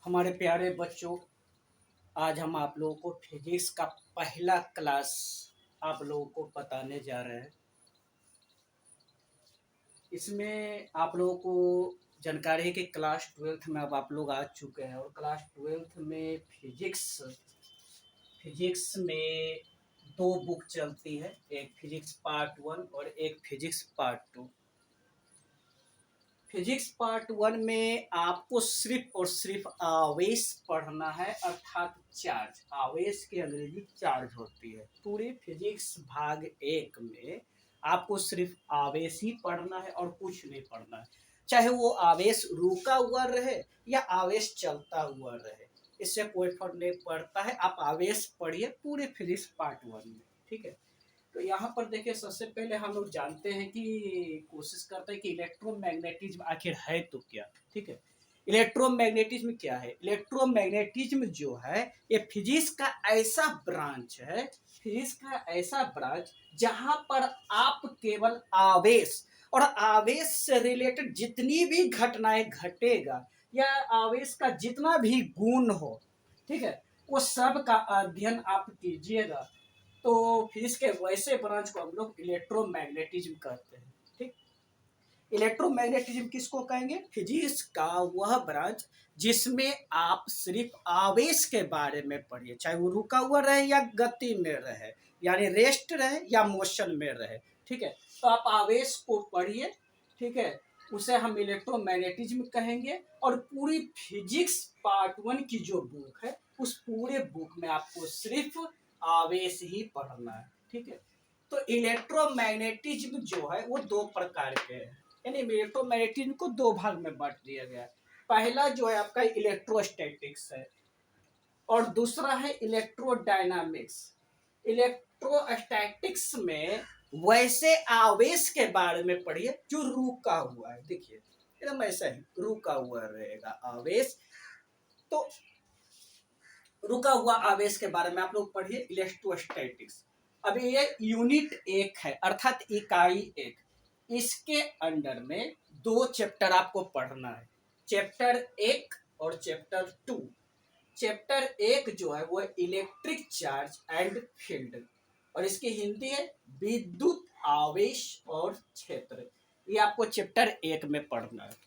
हमारे प्यारे बच्चों, आज हम आप लोगों को फिजिक्स का पहला क्लास आप लोगों को बताने जा रहे हैं। इसमें आप लोगों को जानकारी है कि क्लास ट्वेल्थ में अब आप लोग आ चुके हैं और क्लास ट्वेल्थ में फिजिक्स में दो बुक चलती है, एक फिजिक्स पार्ट वन और एक physics part two. Physics part one में आपको सिर्फ और सिर्फ आवेश पढ़ना है, अर्थात चार्ज। आवेश की अंग्रेजी चार्ज होती है। पूरे फिजिक्स भाग एक में आपको सिर्फ आवेश ही पढ़ना है और कुछ नहीं पढ़ना है, चाहे वो आवेश रुका हुआ रहे या आवेश चलता हुआ रहे, इससे कोई फर्क नहीं पड़ता है। आप आवेश पढ़िए पूरे फिजिक्स पार्ट वन में, ठीक है। तो यहाँ पर देखिए, सबसे पहले हम लोग जानते हैं कि कोशिश करते हैं कि इलेक्ट्रोमैग्नेटिज्म आखिर है तो क्या, ठीक है। इलेक्ट्रोमैग्नेटिज्म क्या है? इलेक्ट्रोमैग्नेटिज्म जो है ये फिजिक्स का ऐसा ब्रांच है, फिजिक्स का ऐसा ब्रांच जहाँ पर आप केवल आवेश और आवेश से रिलेटेड जितनी भी घटनाएं घटेगा या आवेश का जितना भी गुण हो, ठीक है, वो सब का अध्ययन आप कीजिएगा। तो फिजिक्स के वैसे ब्रांच को हम लोग इलेक्ट्रोमैग्नेटिज्म कहते हैं, ठीक। इलेक्ट्रोमैग्नेटिज्म किसको कहेंगे? फिजिक्स का वह ब्रांच जिसमें आप सिर्फ आवेश के बारे में पढ़िए, चाहे वो रुका हुआ रहे या गति में रहे, यानी रेस्ट रहे या मोशन में रहे, ठीक है। तो आप आवेश को पढ़िए, ठीक है, उसे हम इलेक्ट्रोमैग्नेटिज्म कहेंगे। और पूरी फिजिक्स पार्ट वन की जो बुक है, उस पूरे बुक में आपको सिर्फ आवेश ही पढ़ना है, ठीक है। तो इलेक्ट्रोमैग्नेटिज्म जो है वो दो प्रकार के हैं, यानी इलेक्ट्रोमैग्नेटिज्म को दो भाग में बांट दिया गया है। पहला जो है आपका इलेक्ट्रोस्टैटिक्स है और दूसरा है इलेक्ट्रोडायनामिक्स। इलेक्ट्रोस्टैटिक्स में वैसे आवेश के बारे में पढ़िए जो रुका हुआ है, देखिए एकदम ऐसा ही रुका हुआ रहेगा आवेश। तो रुका हुआ आवेश के बारे में आप लोग पढ़िए इलेक्ट्रोस्टैटिक्स। अभी ये यूनिट एक है, अर्थात इकाई एक। इसके अंडर में दो चैप्टर आपको पढ़ना है, चैप्टर एक और चैप्टर टू। चैप्टर एक जो है वो इलेक्ट्रिक चार्ज एंड फील्ड, और इसकी हिंदी है विद्युत आवेश और क्षेत्र। ये आपको चैप्टर एक में पढ़ना है।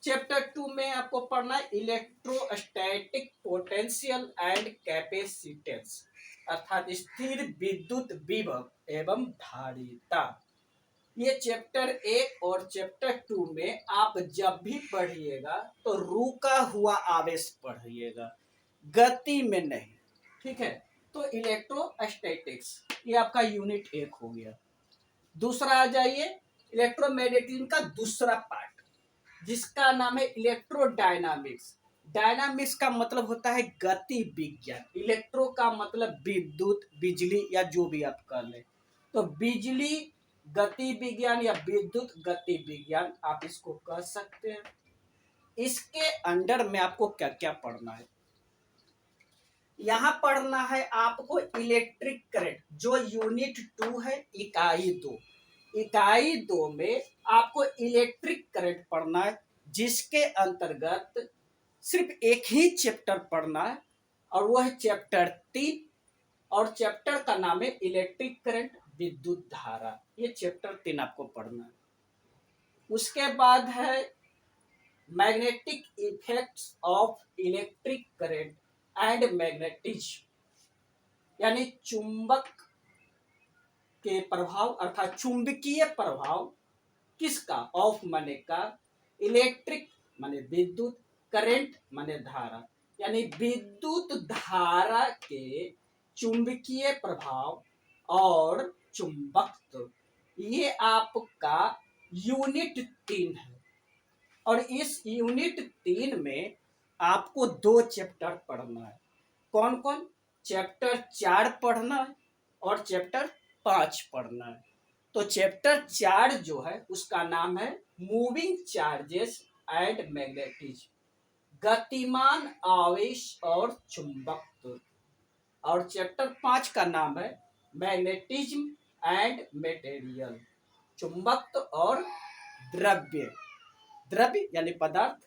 चैप्टर टू में आपको पढ़ना है इलेक्ट्रोस्टैटिक पोटेंशियल एंड कैपेसिटेंस, अर्थात स्थिर विद्युत विभव एवं धारिता। ये चैप्टर एक और चैप्टर टू में आप जब भी पढ़िएगा तो रुका हुआ आवेश पढ़िएगा, गति में नहीं, ठीक है। तो इलेक्ट्रोस्टैटिक्स ये आपका यूनिट एक हो गया। दूसरा आ जाइए इलेक्ट्रोमैग्नेटिज्म का दूसरा पार्ट, जिसका नाम है इलेक्ट्रोडायनामिक्स। डायनामिक्स का मतलब होता है गति विज्ञान, इलेक्ट्रो का मतलब विद्युत, बिजली या जो भी आप कह लें। तो बिजली गति विज्ञान या विद्युत गति विज्ञान आप इसको कह सकते हैं। इसके अंडर में आपको क्या क्या पढ़ना है? यहाँ पढ़ना है आपको इलेक्ट्रिक करंट, जो यूनिट टू है, इकाई दो। इकाई दो में आपको इलेक्ट्रिक करंट पढ़ना है, जिसके अंतर्गत सिर्फ एक ही चैप्टर पढ़ना है और वह है चैप्टर तीन, और चैप्टर का नाम है इलेक्ट्रिक करंट विद्युत धारा। ये चैप्टर तीन आपको पढ़ना है। उसके बाद है magnetic effects of electric current and magnetism, यानी चुंबक के प्रभाव, अर्थात चुंबकीय प्रभाव किसका? ऑफ माने का, इलेक्ट्रिक माने विद्युत, करंट माने धारा, यानी विद्युत धारा के चुंबकीय प्रभाव और चुंबकत्व। ये आपका यूनिट तीन है। और इस यूनिट तीन में आपको दो चैप्टर पढ़ना है। कौन कौन? चैप्टर चार पढ़ना है और चैप्टर पांच पढ़ना है। तो चैप्टर चार जो है उसका नाम है मूविंग चार्जेस एंड मैग्नेटिज्म, गतिमान आवेश और चुंबकत्व। और चैप्टर पांच का नाम है मैग्नेटिज्म एंड मटेरियल, चुंबकत्व और द्रव्य। द्रव्य यानी पदार्थ,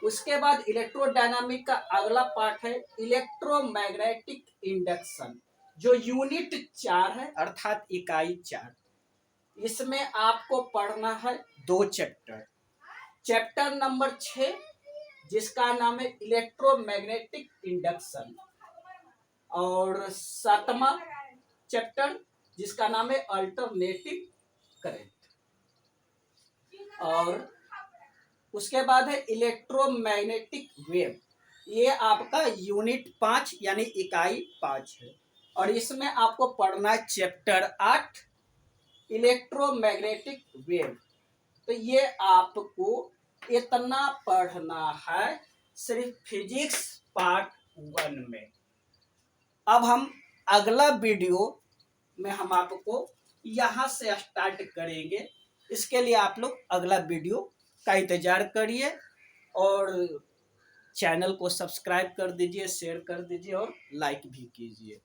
उसके बाद इलेक्ट्रोडायनामिक का अगला पार्ट है इलेक्ट्रोमैग्नेटिक इंडक्शन, जो यूनिट 4 है, अर्थात इकाई 4। इसमें आपको पढ़ना है 2 चैप्टर। चैप्टर नंबर 6 जिसका नाम है इलेक्ट्रोमैग्नेटिक इंडक्शन, और 7वां चैप्टर जिसका नाम है अल्टरनेटिव करंट। और उसके बाद है इलेक्ट्रोमैग्नेटिक वेव, ये आपका यूनिट 5 यानी इकाई 5 है। और इसमें आपको पढ़ना है चैप्टर 8 इलेक्ट्रोमैग्नेटिक वेव। तो ये आपको इतना पढ़ना है सिर्फ फिजिक्स पार्ट 1 में। अब हम अगला वीडियो में हम आपको यहाँ से स्टार्ट करेंगे। इसके लिए आप लोग अगला वीडियो का इंतजार करिए और चैनल को सब्सक्राइब कर दीजिए, शेयर कर दीजिए और लाइक भी कीजिए।